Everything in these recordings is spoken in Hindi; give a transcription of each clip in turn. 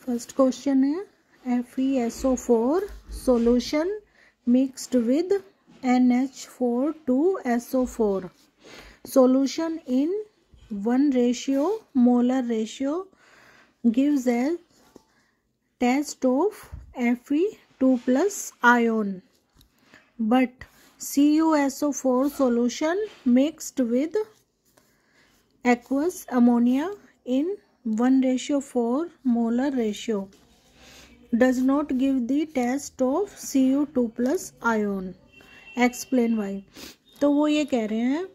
फर्स्ट क्वेश्चन है FeSO4 solution mixed with NH4 solution in 1 molar ratio gives a test of Fe2 plus ion, but CuSO4 solution mixed with aqueous ammonia in 1:4 molar ratio does not give the test of Cu2 plus ion. Explain why. तो वो ये कह रहे हैं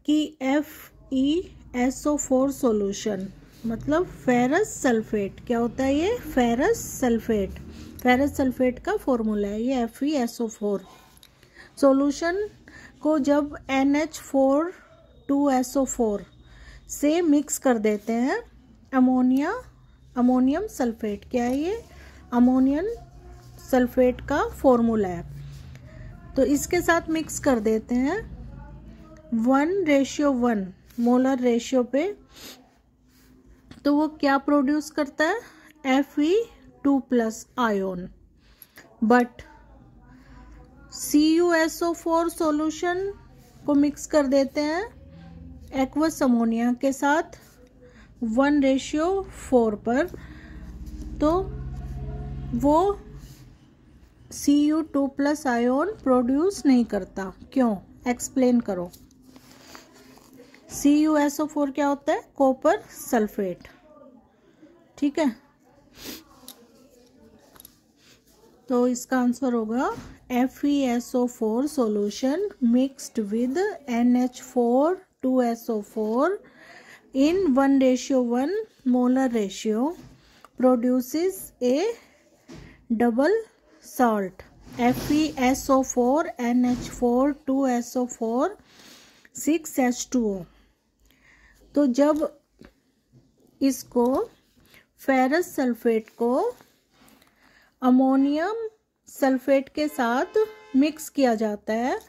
कि FeSO4 solution मतलब फेरस सल्फेट, क्या होता है ये? फेरस सल्फेट, फेरस सल्फेट का फॉर्मूला है ये FeSO4 सॉल्यूशन को जब NH4 से मिक्स कर देते हैं अमोनियम सल्फेट, क्या है ये? अमोनियम सल्फेट का फॉर्मूला है। तो इसके साथ मिक्स कर देते हैं 1:1 मोलर रेशियो पे, तो वो क्या प्रोड्यूस करता है? Fe2 plus ion. But CuSO4 solution को मिक्स कर देते हैं एक्वस अमोनिया के साथ 1:4 पर, तो वो Cu2 प्लस आयोन प्रोड्यूस नहीं करता। क्यों? एक्सप्लेन करो। CuSO4 क्या होता है? कॉपर सल्फेट, ठीक है। तो इसका आंसर होगा FeSO4 solution mixed with NH4 in 1:1 molar ratio produces a double salt FeSO4 NH4 2SO4 6H2O। तो जब इसको फेरस सल्फेट को अमोनियम सल्फेट के साथ मिक्स किया जाता है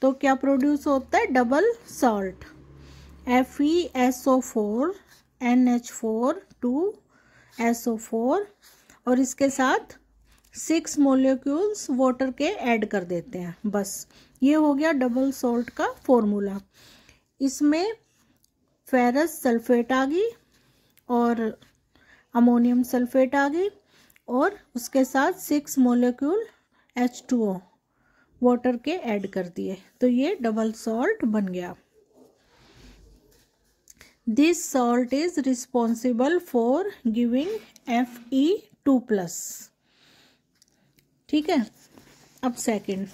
तो क्या प्रोड्यूस होता है? Double salt FeSO4 NH4 2SO4 और इसके साथ 6 मोलिक्यूल्स वाटर के ऐड कर देते हैं। बस ये हो गया डबल सॉल्ट का फॉर्मूला। इसमें फेरस सल्फेट आ गई और अमोनियम सल्फेट आ गई और उसके साथ 6 मोलिक्यूल H2O वाटर के ऐड कर दिए, तो ये डबल सॉल्ट बन गया। This salt is responsible for giving Fe2 plus, ठीक है। अब second,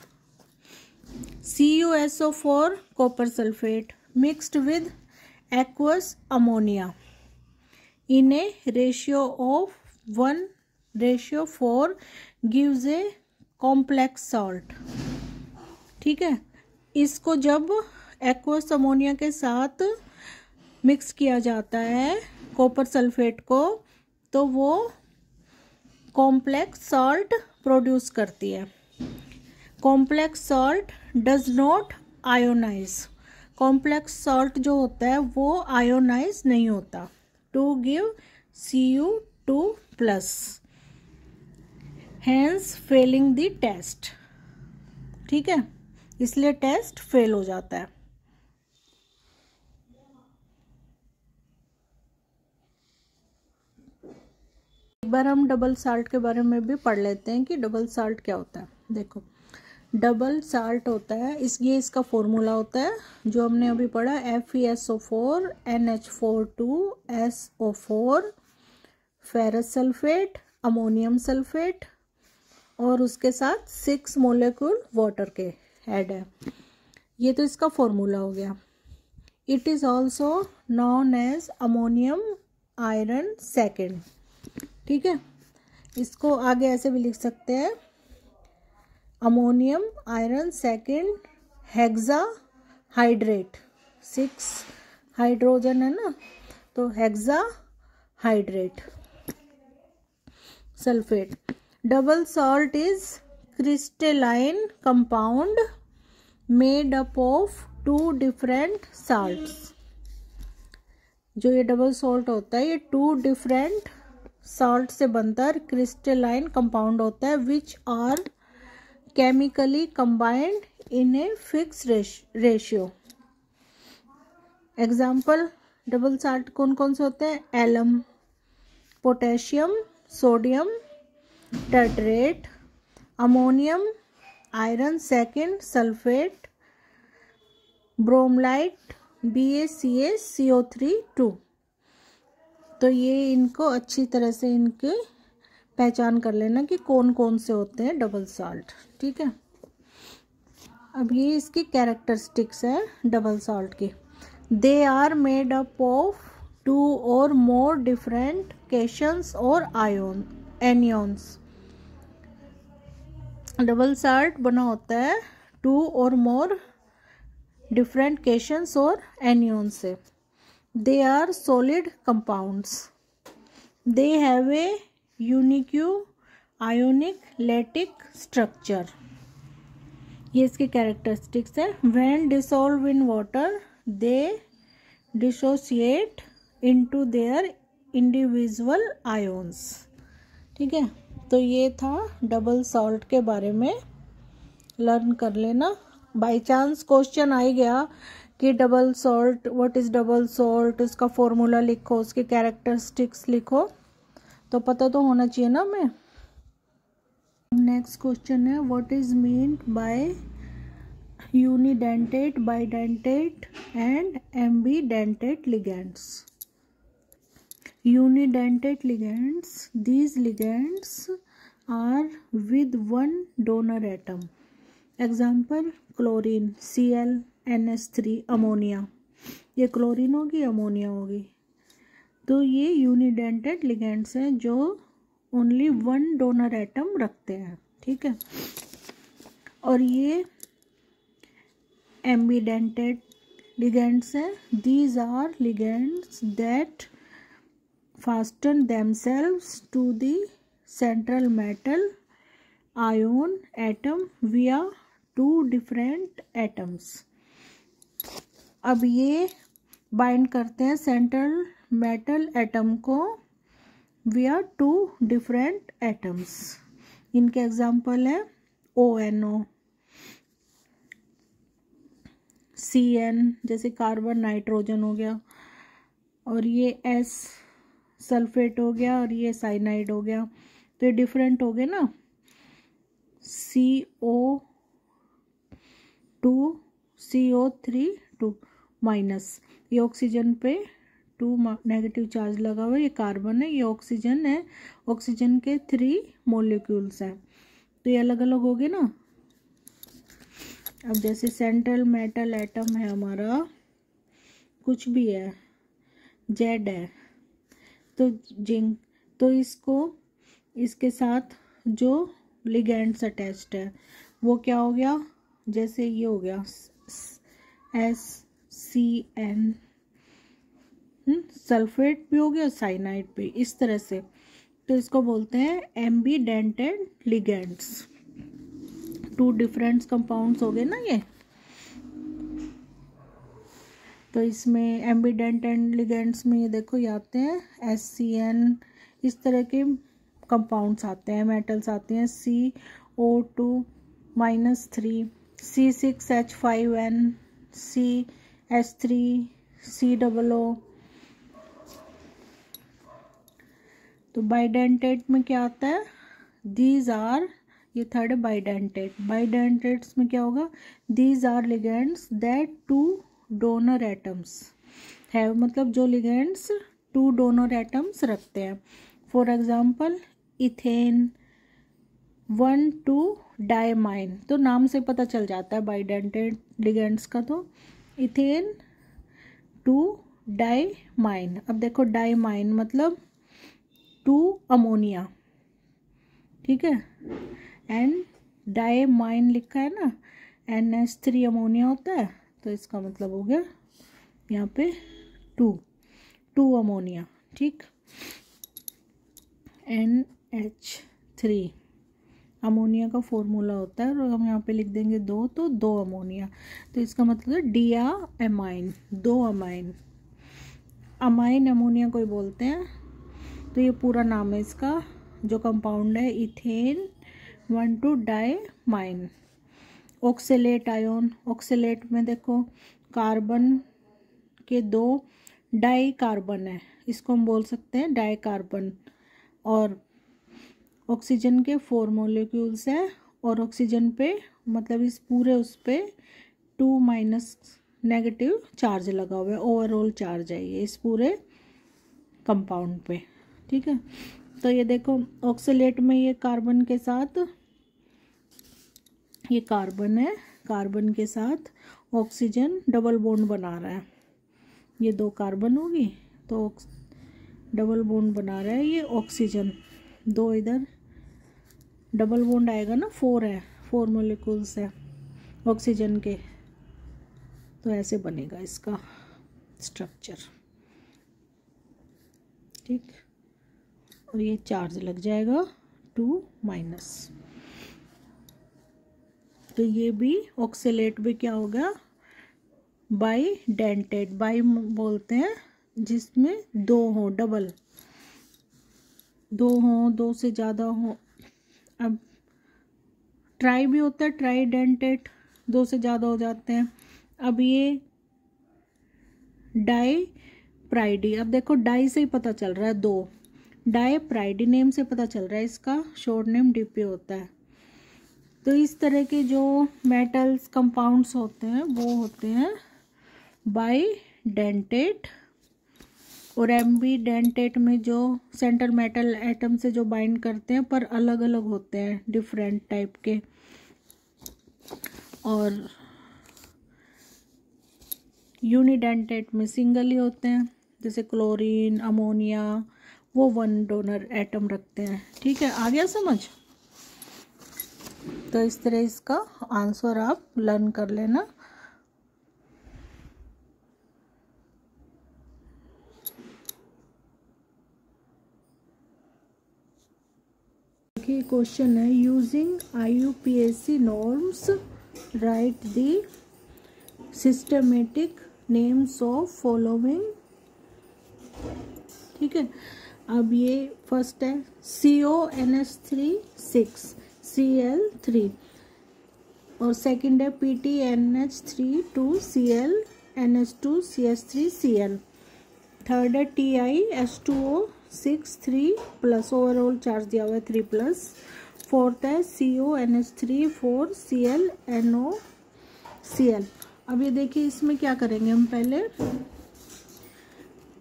CuSO4 copper sulphate mixed with aqueous ammonia in a ratio of 1:4 gives a complex salt, ठीक है। इसको जब एक्वस अमोनिया के साथ मिक्स किया जाता है कॉपर सल्फेट को, तो वो कॉम्प्लेक्स सॉल्ट प्रोड्यूस करती है। Complex salt does not ionize, complex salt जो होता है वो आयोनाइज नहीं होता to give Cu2 plus, hence failing the test, ठीक है। इसलिए टेस्ट फेल हो जाता है। एक बार हम डबल साल्ट के बारे में भी पढ़ लेते हैं कि डबल साल्ट क्या होता है। देखो, डबल साल्ट होता है ये इसका फॉर्मूला होता है जो हमने अभी पढ़ा, FeSO4 NH4 2SO4 ferrous sulphate ammonium sulphate और उसके साथ 6 मोलिक्यूल वाटर के ऐड है। ये तो इसका फॉर्मूला हो गया। It is also known as ammonium iron second, ठीक है। इसको आगे ऐसे भी लिख सकते हैं, ammonium iron second hexa hydrate, 6 hydrogen है ना, तो hexa hydrate sulphate. Double salt is crystalline compound made up of 2 different salts. जो ये डबल सॉल्ट होता है ये 2 डिफरेंट सॉल्ट से बनता है, क्रिस्टलाइन कंपाउंड होता है, which are chemically combined in a fix ratio. Example double salt कौन कौन से होते हैं? Alum, potassium, sodium tartrate, ammonium, iron second sulphate, bromlite, BaCaCO3 2। तो ये इनको अच्छी तरह से इनके पहचान कर लेना कि कौन कौन से होते हैं डबल साल्ट। ठीक है, अब ये इसकी कैरेक्टरिस्टिक्स है डबल साल्ट की। They are made up of 2 or more different cations or anions। Double salt बना होता है 2 or more different cations और anions से। They are solid compounds. They have a unique ionic lattice structure। ये इसके कैरेक्टरिस्टिक्स है। When dissolved in water, they dissociate into their individual ions। ठीक है, तो ये था डबल सॉल्ट के बारे में, लर्न कर लेना। बाई चांस क्वेश्चन आ ही गया कि double salt, what is double salt, उसका फॉर्मूला लिखो, उसके कैरेक्टरिस्टिक्स लिखो, तो पता तो होना चाहिए ना हमें। नेक्स्ट क्वेश्चन है, what is mean by unidentate, bidentate and ambidentate ligands। Unidentate ligands, these ligands are with one donor atom। Example chlorine Cl NH3, ammonia, ये क्लोरीन होगी, अमोनिया होगी। तो ये यूनिडेंटेड लिगेंड्स हैं जो ओनली वन डोनर एटम रखते हैं। ठीक है, और ये एम्बिडेंटेड लिगेंड्स हैं। These are ligands that fasten themselves to the central metal ion atom via 2 different atoms. अब ये बाइंड करते हैं सेंट्रल मेटल एटम को विया 2 different एटम्स। इनके एग्जाम्पल है ONO, CN जैसे कार्बन नाइट्रोजन हो गया, और ये S सल्फेट हो गया, और ये साइनाइड हो गया। तो ये डिफरेंट हो गए ना, CO2 CO3 2 माइनस, ये ऑक्सीजन पे 2 नेगेटिव चार्ज लगा हुआ है, ये कार्बन है, ये ऑक्सीजन है, ऑक्सीजन के 3 मॉलिक्यूल्स हैं, तो ये अलग अलग हो गए ना। अब जैसे सेंट्रल मेटल एटम है हमारा, कुछ भी है, जेड है, तो जिंक, तो इसको इसके साथ जो लिगेंड्स अटैच्ड है वो क्या हो गया, जैसे ये हो गया SCN, सल्फेट भी हो गया, साइनाइड भी, इस तरह से। तो इसको बोलते हैं एम्बिडेंटेड लिगेंड्स। 2 डिफरेंट कंपाउंड्स हो गए ना ये। तो इसमें एम्बिडेंटेड लिगेंड्स में ये देखो ये आते हैं SCN, इस तरह के कंपाउंड्स आते हैं, मेटल्स आते हैं, CO2 -3, C6H5N, CH3, COO। तो बाइडेंटेट में क्या आता है, दीज आर, ये थर्ड है बाइडेंटेट। बाइडेंटेट्स में क्या होगा, these are ligands that 2 donor atoms है, मतलब जो लिगेंड्स 2 डोनर एटम्स रखते हैं। फॉर एग्जांपल इथेन 1,2 डायमाइन, तो नाम से पता चल जाता है बाइडेंटेट लिगेंड्स का। तो इथेन 2 डायमाइन, अब देखो डायमाइन मतलब 2 अमोनिया, ठीक है, एंड डायमाइन लिखा है ना, NH3 अमोनिया होता है, तो इसका मतलब हो गया यहाँ पे 2 अमोनिया, ठीक। NH3 अमोनिया का फॉर्मूला होता है, और हम यहाँ पे लिख देंगे 2, तो 2 अमोनिया, तो इसका मतलब है डियामाइन, 2 अमाइन। अमाइन अमोनिया कोई बोलते हैं। तो ये पूरा नाम है इसका, जो कंपाउंड है इथेन 1,2-डाइमाइन। ऑक्सलेट आयोन, ऑक्सलेट में देखो कार्बन के 2 डाई कार्बन है, इसको हम बोल सकते हैं डाई कार्बन, और ऑक्सीजन के 4 मॉलिक्यूल्स है, और ऑक्सीजन पे मतलब इस पूरे उस पे 2- नेगेटिव चार्ज लगा हुआ है, ओवरऑल चार्ज है ये इस पूरे कंपाउंड पे, ठीक है। तो ये देखो ऑक्सलेट में ये कार्बन के साथ, ये कार्बन है, कार्बन के साथ ऑक्सीजन डबल बॉन्ड बना रहा है, ये 2 कार्बन होगी तो डबल बॉन्ड बना रहा है ये ऑक्सीजन, 2 इधर डबल बॉन्ड आएगा ना, 4 है, 4 मॉलिक्यूल्स है ऑक्सीजन के, तो ऐसे बनेगा इसका स्ट्रक्चर, ठीक। और ये चार्ज लग जाएगा 2-, तो ये भी ऑक्सलेट भी क्या होगा, बाईडेंटेट, बाई बोलते हैं जिसमें 2 हो, डबल 2 हो, 2 से ज़्यादा हो। अब ट्राई भी होता है, ट्राईडेंटेट, 2 से ज़्यादा हो जाते हैं। अब ये डाई प्राइडी, अब देखो डाई से ही पता चल रहा है 2, डाई प्राइडी नेम से पता चल रहा है, इसका शॉर्ट नेम डीपी होता है। तो इस तरह के जो मेटल्स कंपाउंड्स होते हैं वो होते हैं बाईडेंटेट, और एम्बीडेंटेट में जो सेंट्रल मेटल एटम से जो बाइंड करते हैं पर अलग अलग होते हैं, डिफरेंट टाइप के। और यूनिडेंटेट में सिंगल ही होते हैं, जैसे क्लोरीन, अमोनिया, वो 1 डोनर एटम रखते हैं, ठीक है। आ गया समझ? तो इस तरह इसका आंसर आप लर्न कर लेना। क्वेश्चन है, using IUPAC norms right the systematic names of following, ठीक है। अब ये फर्स्ट है CONH3 6 Cl3, और सेकंड है PTNH3 2 Cl NH2 CH3 Cl, third है TiH2O 6 3 प्लस, ओवरऑल चार्ज दिया हुआ है 3+, फोर्थ है CONH3 4 Cl NOCl। अब ये देखिए इसमें क्या करेंगे हम, पहले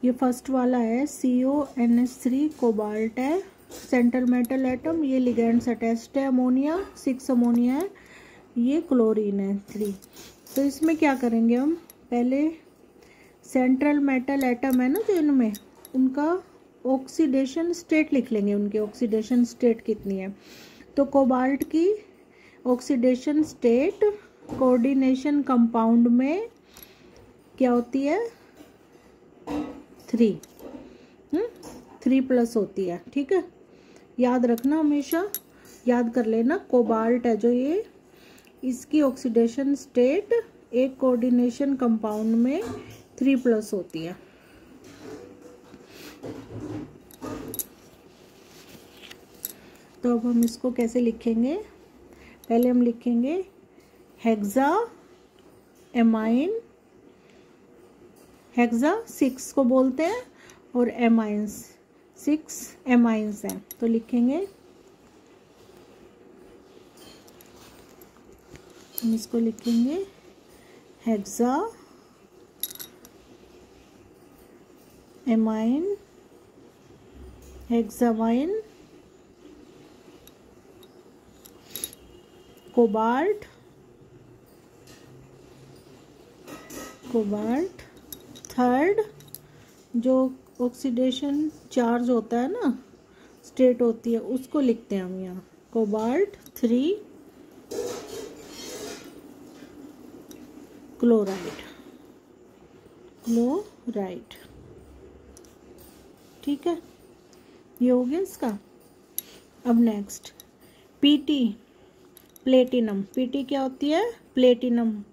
ये फर्स्ट वाला है CONH3 कोबाल्ट है, सेंट्रल मेटल एटम, ये लिगेंड्स अटैच्ड है, अमोनिया 6 अमोनिया है, ये क्लोरीन है 3। तो इसमें क्या करेंगे हम, पहले सेंट्रल मेटल एटम है ना जो इनमें, उनका ऑक्सीडेशन स्टेट लिख लेंगे, उनकी ऑक्सीडेशन स्टेट कितनी है। तो कोबाल्ट की ऑक्सीडेशन स्टेट कोऑर्डिनेशन कंपाउंड में क्या होती है, 3+ होती है, ठीक है। याद रखना, हमेशा याद कर लेना, कोबाल्ट है जो ये, इसकी ऑक्सीडेशन स्टेट एक कोऑर्डिनेशन कंपाउंड में 3+ होती है। तो अब हम इसको कैसे लिखेंगे, पहले हम लिखेंगे हेक्सा एमाइन, हेक्सा 6 को बोलते हैं, और एमाइंस 6 एमाइंस हैं, तो लिखेंगे, हम इसको लिखेंगे हेक्सा एमाइन, हेक्सामाइन, कोबाल्ट, थर्ड जो ऑक्सीडेशन चार्ज होता है ना, स्टेट होती है, उसको लिखते हैं हम यहाँ कोबाल्ट 3 क्लोराइड, ठीक है। ये हो गया इसका। अब नेक्स्ट PT प्लेटिनम, PT क्या होती है, प्लेटिनम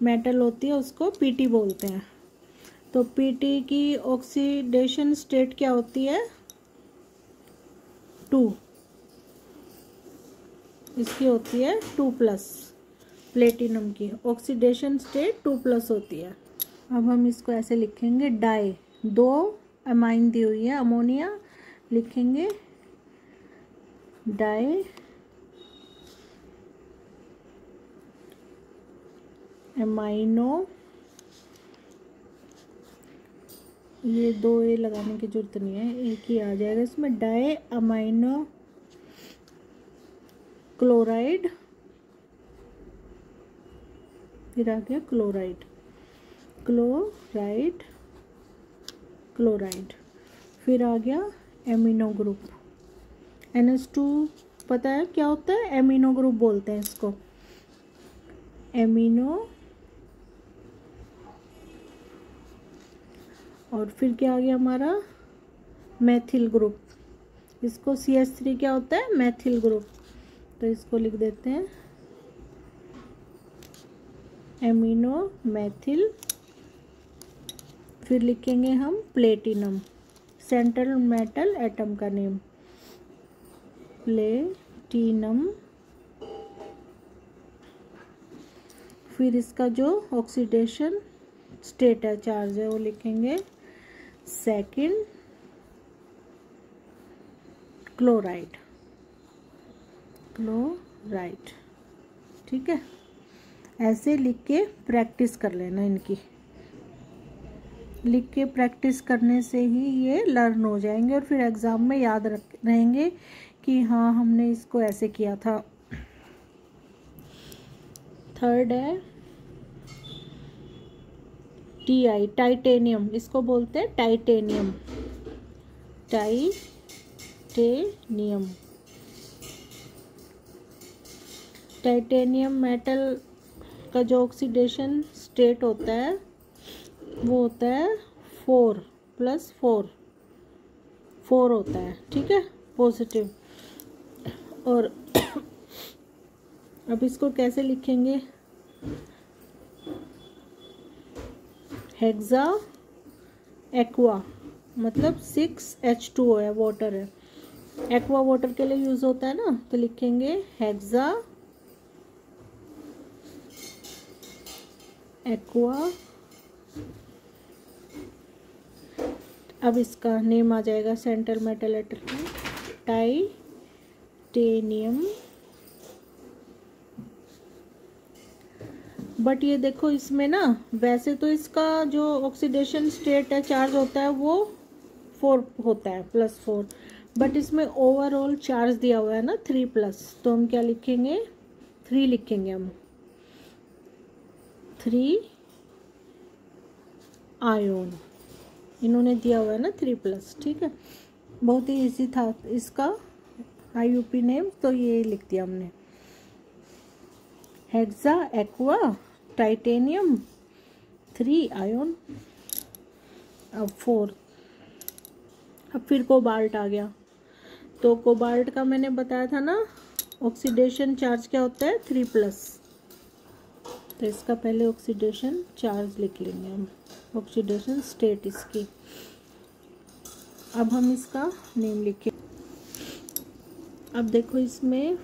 मेटल होती है, उसको PT बोलते हैं। तो PT की ऑक्सीडेशन स्टेट क्या होती है, 2, इसकी होती है 2+, प्लेटिनम की ऑक्सीडेशन स्टेट 2+ होती है। अब हम इसको ऐसे लिखेंगे डाई, 2 अमाइन दी हुई है अमोनिया, लिखेंगे डाई अमाइनो, ये 2 ए लगाने की जरूरत नहीं है, एक ही आ जाएगा इसमें, डाई अमाइनो क्लोराइड, फिर आ गया क्लोराइड, क्लोराइड, क्लोराइड, फिर आ गया एमिनो ग्रुप। NH2 पता है क्या होता है, एमिनो ग्रुप बोलते हैं इसको, एमिनो। और फिर क्या आ गया हमारा मैथिल ग्रुप, इसको CH3 क्या होता है, मैथिल ग्रुप, तो इसको लिख देते हैं एमिनो मैथिल। फिर लिखेंगे हम प्लेटिनम, सेंट्रल मेटल एटम का नेम प्लेटिनम। फिर इसका जो ऑक्सीडेशन स्टेट है, चार्ज है, वो लिखेंगे सेकंड क्लोराइड, क्लोराइड। ठीक है, ऐसे लिख के प्रैक्टिस कर लेना, इनकी लिख के प्रैक्टिस करने से ही ये लर्न हो जाएंगे और फिर एग्ज़ाम में याद रहेंगे कि हाँ हमने इसको ऐसे किया था। थर्ड है Ti, टाइटेनियम, इसको बोलते हैं टाइटेनियम, टाइटेनियम। टाइटेनियम मेटल का जो ऑक्सीडेशन स्टेट होता है वो होता है 4+4, 4 होता है। ठीक है, पॉजिटिव। और अब इसको कैसे लिखेंगे, हेक्सा एक्वा, मतलब 6H2O है, वाटर है, एक्वा वाटर के लिए यूज होता है ना, तो लिखेंगे हेक्सा एक्वा। अब इसका नेम आ जाएगा central metal atom titanium. But ये देखो इसमें ना, वैसे तो इसका जो ऑक्सीडेशन स्टेट है, चार्ज होता है, वो 4 होता है, +4, बट इसमें ओवरऑल चार्ज दिया हुआ है ना 3+, तो हम क्या लिखेंगे, 3 लिखेंगे हम, 3 आयोन, इन्होंने दिया हुआ है ना 3+। ठीक है, बहुत ही इजी था इसका IUP नेम, तो ये लिख दिया हमने, हेक्सा एक्वा टाइटेनियम 3 आयोन। अब 4, अब फिर कोबाल्ट आ गया, तो कोबाल्ट का मैंने बताया था ना, ऑक्सीडेशन चार्ज क्या होता है 3+, तो इसका पहले ऑक्सीडेशन चार्ज लिख लेंगे हम, ऑक्सीडेशन स्टेट इसकी। अब हम इसका नेम लिखें। अब देखो इसमें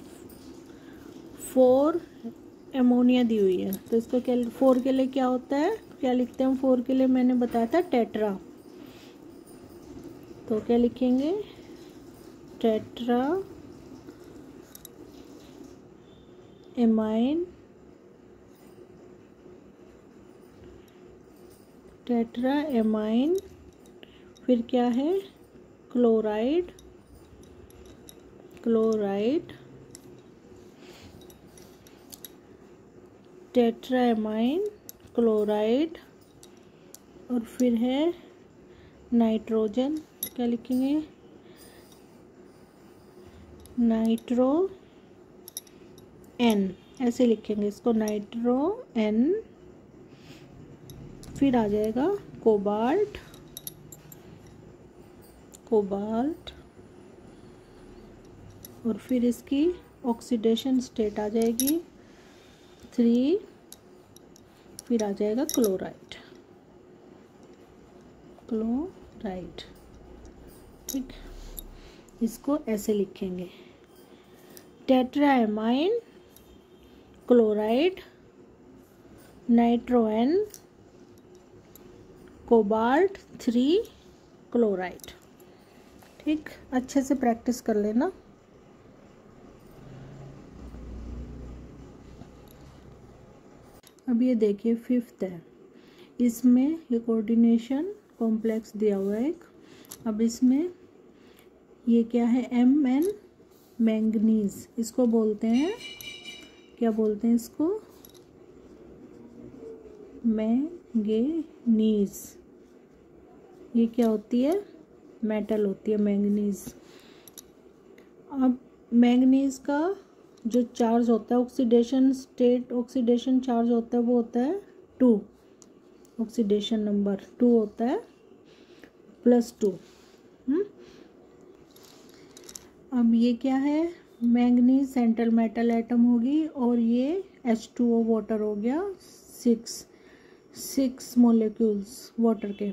4 एमोनिया दी हुई है, तो इसको क्या, 4 के लिए क्या होता है, क्या लिखते हैं हम 4 के लिए, मैंने बताया था टेट्रा, तो क्या लिखेंगे, टेट्रा एमाइन, टेट्रा एमाइन। फिर क्या है, क्लोराइड, क्लोराइड, टेट्राएमाइन क्लोराइड। और फिर है नाइट्रोजन, क्या लिखेंगे, नाइट्रो एन, ऐसे लिखेंगे इसको, नाइट्रो एन। फिर आ जाएगा कोबाल्ट, कोबाल्ट, और फिर इसकी ऑक्सीडेशन स्टेट आ जाएगी 3, फिर आ जाएगा क्लोराइड, क्लोराइड। ठीक, इसको ऐसे लिखेंगे, टेट्राएमाइन क्लोराइड नाइट्रोएन कोबाल्ट 3 क्लोराइड। ठीक, अच्छे से प्रैक्टिस कर लेना। अब ये देखिए 5th है, इसमें ये कोऑर्डिनेशन कॉम्प्लेक्स दिया हुआ है एक। अब इसमें ये क्या है, Mn मैंगनीज, इसको बोलते हैं, क्या बोलते हैं इसको, मैंगनीज। ये क्या होती है, मेटल होती है मैंगनीज। अब मैंगनीज का जो चार्ज होता है, ऑक्सीडेशन स्टेट, ऑक्सीडेशन चार्ज होता है, वो होता है 2, ऑक्सीडेशन नंबर 2 होता है, +2। अब ये क्या है, मैंगनीज सेंट्रल मेटल एटम होगी, और ये H2O वाटर हो गया, 6 मॉलिक्यूल्स वाटर के,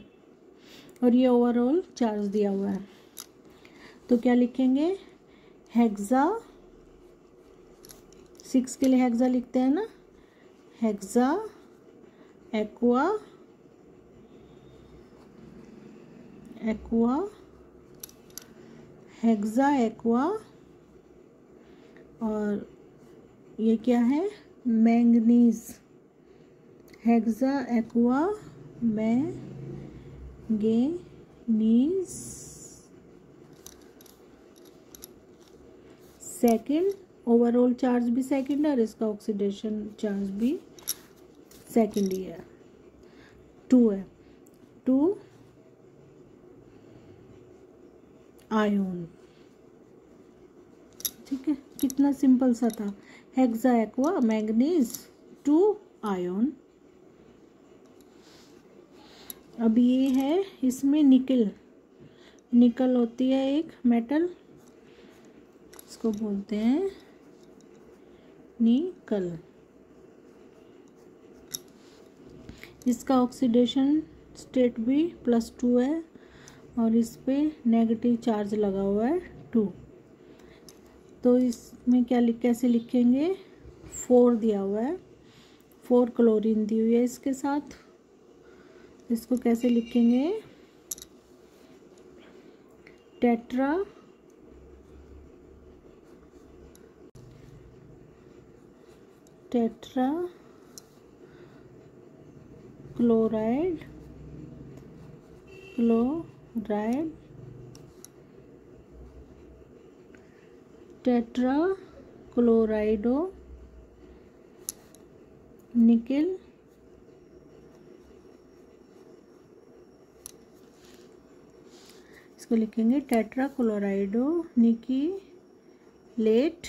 और ये ओवरऑल चार्ज दिया हुआ है। तो क्या लिखेंगे, हेक्सा, 6 के लिए हेक्सा लिखते हैं ना, हेक्सा एक्वा हेक्सा एक्वा, और ये क्या है, manganese, hexa aqua manganese. Second, overall charge भी सेकंड है, और इसका ऑक्सीडेशन चार्ज भी सेकंड ही है, 2 है, 2 आयोन। ठीक है, कितना सिंपल सा था, हेक्सा एक्वा मैंगनीज 2 आयोन। अब ये है, इसमें निकल होती है एक मेटल, इसको बोलते हैं निकल। इसका ऑक्सीडेशन स्टेट भी +2 है, और इस पे नेगेटिव चार्ज लगा हुआ है 2। तो इसमें कैसे लिखेंगे, 4 दिया हुआ है, 4 क्लोरीन दी हुई है इसके साथ। इसको कैसे लिखेंगे, टेट्रा क्लोराइड टेट्रा क्लोराइडो निकिल इसको लिखेंगे टेट्रा क्लोराइडो निकिलेट।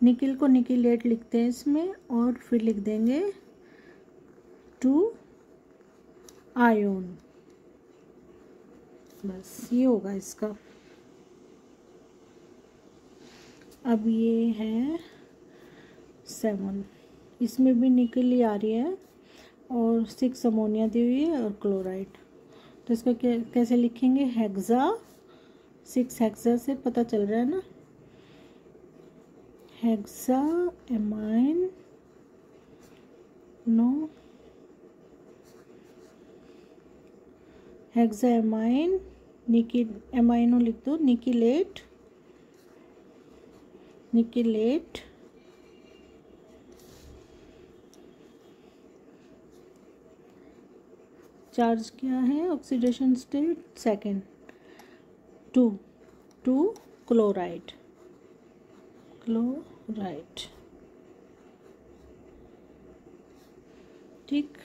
निकिल को निकिलेट लिखते हैं इसमें, और फिर लिख देंगे 2 आयोन। बस ये होगा इसका। अब ये है 7, इसमें भी निकल ही आ रही है, और 6 अमोनिया दी हुई है, और क्लोराइड। तो इसको कैसे लिखेंगे, हेक्सा, 6 हेक्सा से पता चल रहा है ना, hexa amine no hexa amine amino लिख दो, निकिलेट चार्ज क्या है, ऑक्सीडेशन स्टेट सेकेंड, 2 क्लोराइड। ठीक,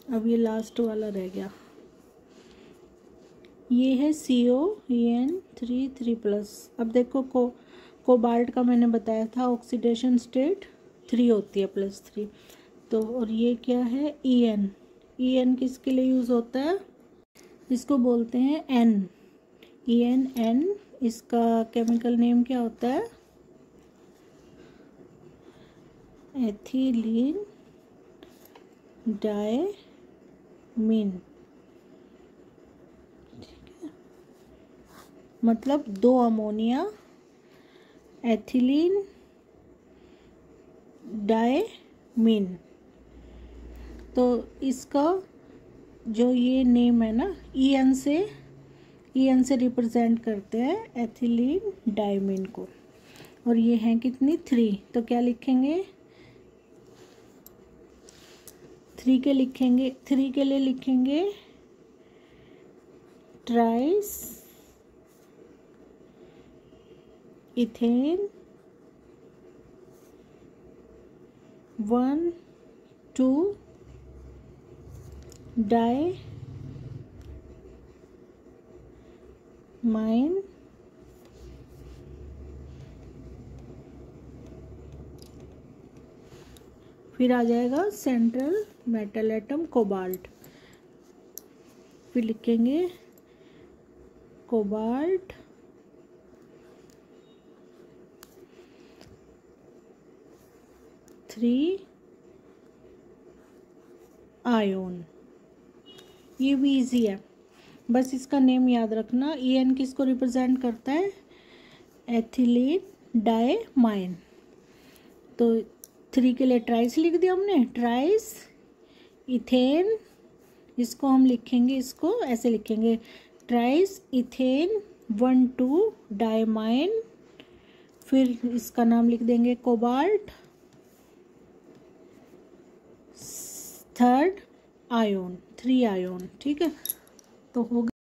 अब ये लास्ट वाला रह गया, ये है COEN3+। अब देखो कोबाल्ट का मैंने बताया था ऑक्सीडेशन स्टेट 3 होती है, +3। तो और ये क्या है, EN किसके लिए यूज़ होता है, इसको बोलते हैं EN। इसका केमिकल नेम क्या होता है, एथिलीन डायमीन। मतलब 2 अमोनिया एथिलीन डायमीन। तो इसका जो ये नेम है ना, EN से रिप्रेजेंट करते हैं एथिलीन डायमीन को। और ये हैं कितनी 3, तो क्या लिखेंगे 3 के लिए लिखेंगे ट्राइस इथेन 1,2 डायमाइन फिर आ जाएगा सेंट्रल मेटल एटम कोबाल्ट। फिर लिखेंगे कोबाल्ट 3 आयोन। ये भी इजी है, बस इसका नेम याद रखना। EN किसको रिप्रेजेंट करता है, एथिलीन डायमाइन। तो 3 के लिए ट्राइस लिख दिया हमने, ट्राइस इथेन। इसको हम लिखेंगे, इसको ऐसे लिखेंगे ट्राइस इथेन 1,2 डायमाइन। फिर इसका नाम लिख देंगे कोबाल्ट 3 आयोन। ठीक है, तो हो